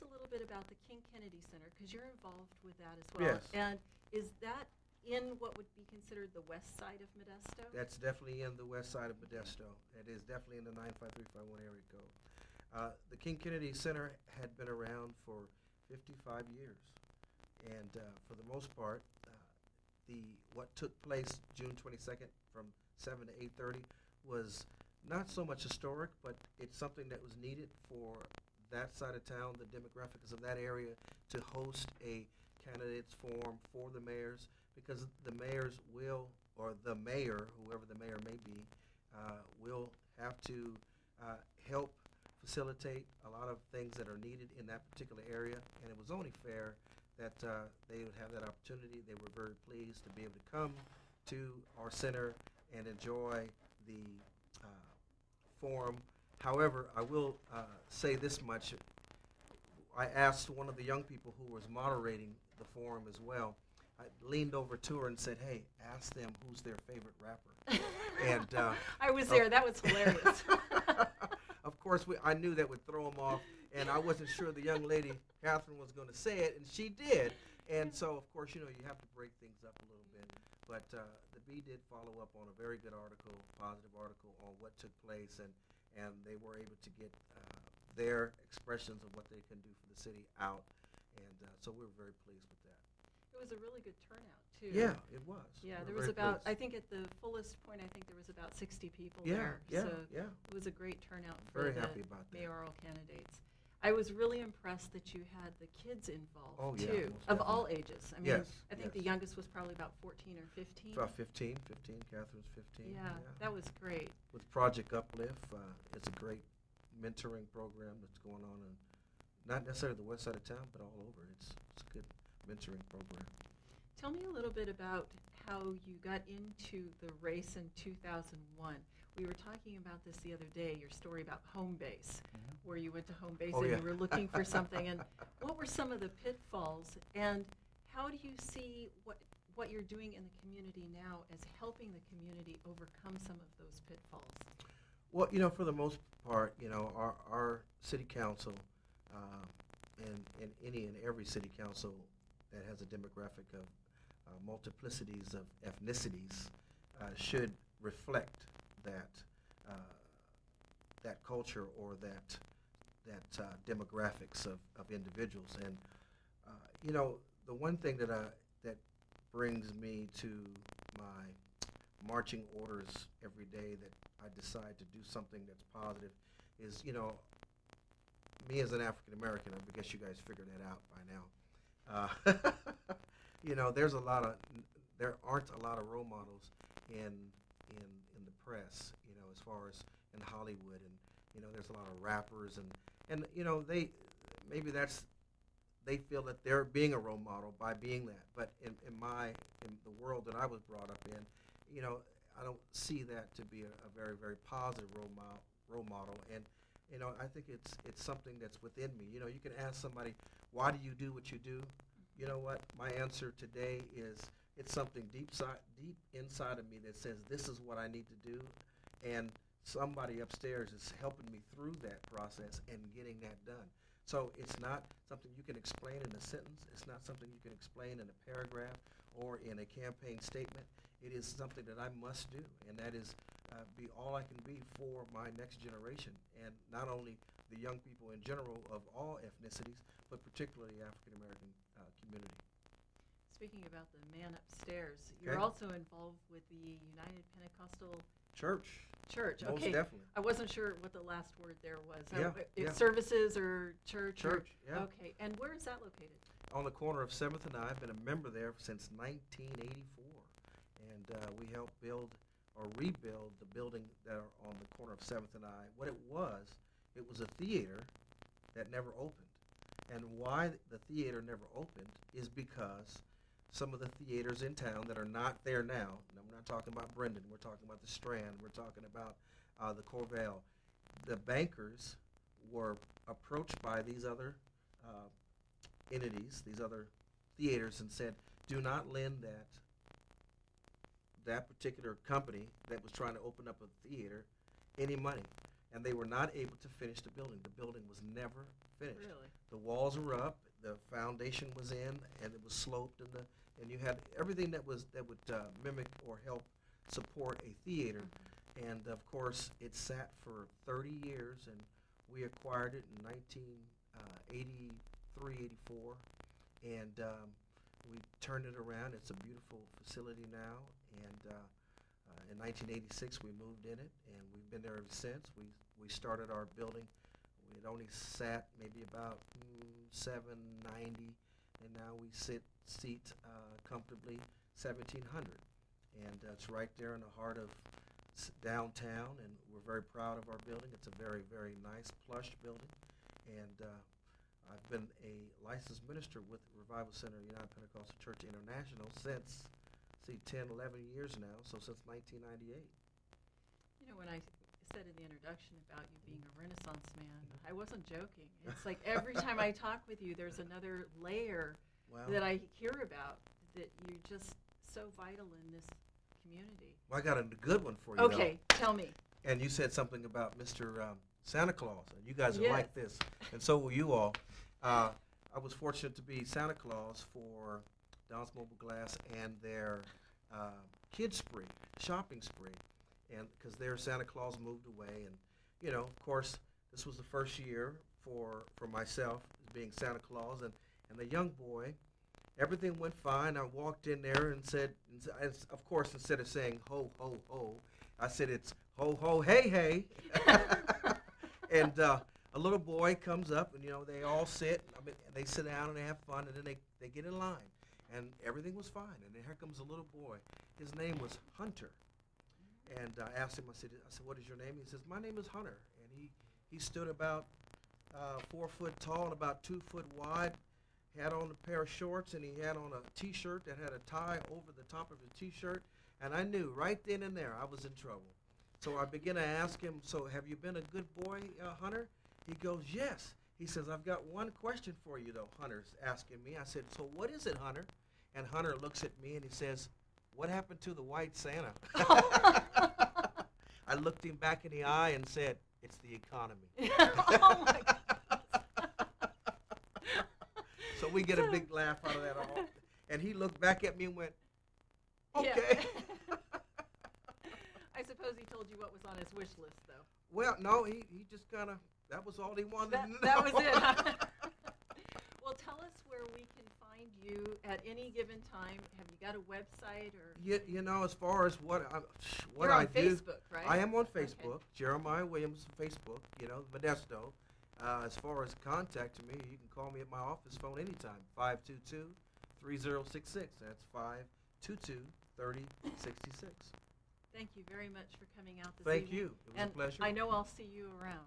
us a little bit about the King Kennedy Center, because you're involved with that as well. Yes. And is that in what would be considered the west side of Modesto? That's definitely in the west side of Modesto. It is definitely in the 95351 area code. The King Kennedy Center had been around for 55 years. And for the most part, what took place June 22nd from 7 to 8:30 was not so much historic, but it's something that was needed for that side of town, the demographics of that area, to host a candidates forum for the mayors, because the mayors will, or the mayor, whoever the mayor may be, will have to help facilitate a lot of things that are needed in that particular area, and it was only fair that they would have that opportunity. They were very pleased to be able to come to our center and enjoy the forum. However, I will say this much. I asked one of the young people who was moderating the forum as well. I leaned over to her and said, "Hey, ask them who's their favorite rapper." And I was there. That was hilarious. of course, I knew that would throw them off, and I wasn't sure the young lady, Catherine, was going to say it, and she did. And so, of course, you have to break things up a little bit. But the Bee did follow up on a very good article, positive article on what took place, and they were able to get their expressions of what they can do for the city out. And so we were very pleased with that. It was a really good turnout, too. Yeah, it was. Yeah, we there were was very about, pleased. I think at the fullest point, I think there was about 60 people Yeah, there. yeah, So yeah. it was a great turnout for Very the happy about that. mayoral candidates. I was really impressed that you had the kids involved, Oh, yeah, too, most of all definitely. ages. I mean, Yes, I think the yes. youngest was probably about 14 or 15. About 15, Catherine's 15. Yeah, that was great. With Project Uplift, it's a great mentoring program that's going on in not necessarily the west side of town, but all over. It's a good mentoring program. Tell me a little bit about how you got into the race in 2001. We were talking about this the other day, your story about home base, where you went to home base and you were looking for something. And what were some of the pitfalls? And how do you see what you're doing in the community now as helping the community overcome some of those pitfalls? Well, for the most part, our city council and any and every city council that has a demographic of multiplicities of ethnicities should reflect that culture or that demographics of individuals. And the one thing that brings me to my marching orders every day that I decide to do something that's positive is, me as an African American, I guess you guys figured that out by now. There aren't a lot of role models in the press, as far as in Hollywood, and there's a lot of rappers, and they feel that they're being a role model by being that. But in the world that I was brought up in, I don't see that to be a very, very positive role model. And I think it's something that's within me. You can ask somebody, why do you do what you do? You know what? My answer today is it's something deep inside of me that says this is what I need to do, and somebody upstairs is helping me through that process and getting that done. So it's not something you can explain in a sentence. It's not something you can explain in a paragraph or in a campaign statement. It is something that I must do, and that is be all I can be for my next generation, and not only the young people in general of all ethnicities, but particularly African American community. Speaking about the man upstairs, you're also involved with the United Pentecostal Church. Okay. Most definitely. I wasn't sure what the last word there was. Yeah. Services or church? Church, yeah. Okay. And where is that located? On the corner of 7th and I. I've been a member there since 1984. And we helped build or rebuild the building that are on the corner of 7th and I. What it was a theater that never opened. And why the theater never opened is because some of the theaters in town that are not there now, and I'm not talking about Brendan, we're talking about the Strand, we're talking about the Corvell. The bankers were approached by these other entities, these other theaters, and said, do not lend that particular company that was trying to open up a theater any money. and they were not able to finish the building. The building was never finished. Really? The walls were up, the foundation was in, and it was sloped, and you had everything that would mimic or help support a theater. And of course, it sat for 30 years, and we acquired it in 1983, 84, and we turned it around. It's a beautiful facility now, and in 1986 we moved in it, and we've been there ever since. We started our building. We had only sat maybe about 790, and now we seat comfortably 1,700, and it's right there in the heart of downtown, and we're very proud of our building. It's a very, very nice, plush building, and I've been a licensed minister with Revival Center United Pentecostal Church International since, 10, 11 years now, so since 1998. You know, when I said in the introduction about you being a Renaissance man, I wasn't joking. It's like every time I talk with you, there's another layer that I hear about, that you're just so vital in this community. Well, I got a good one for you. Okay, tell me. And you said something about Mr. Santa Claus, and you guys are like this, and so will you all. I was fortunate to be Santa Claus for Don's Mobile Glass and their kids spree, shopping spree, and because their Santa Claus moved away, and you know, of course, this was the first year for myself being Santa Claus, and the young boy. Everything went fine. I walked in there and said, of course, instead of saying ho, ho, ho, I said it's ho, ho, hey, hey. And a little boy comes up, and, you know, they all sit. I mean, they sit down and they have fun, and then they get in line. And everything was fine. And then here comes a little boy. His name was Hunter. And I asked him, I said, what is your name? He says, my name is Hunter. And he stood about 4 foot tall and about 2 foot wide. Had on a pair of shorts, and he had on a T-shirt that had a tie over the top of the T-shirt, and I knew right then and there I was in trouble. So I began to ask him, so have you been a good boy, Hunter? He goes, yes. He says, I've got one question for you, though, Hunter's asking me. I said, so what is it, Hunter? And Hunter looks at me, and he says, what happened to the white Santa? I looked him back in the eye and said, it's the economy. Oh, my God. So we get a big laugh out of that all. And he looked back at me and went, okay. Yeah. I suppose he told you what was on his wish list, though. Well, no, he just kind of, that was all he wanted to know. That was it, huh? Well, tell us where we can find you at any given time. Have you got a website? Or? You know, as far as what I You're on do. Facebook, right? I am on Facebook. Okay. Jeremiah Williams Facebook, you know, Modesto. As far as contacting me, you can call me at my office phone anytime, 522-3066. That's 522-3066. Thank you very much for coming out this evening. Thank you. It was a pleasure. I know I'll see you around.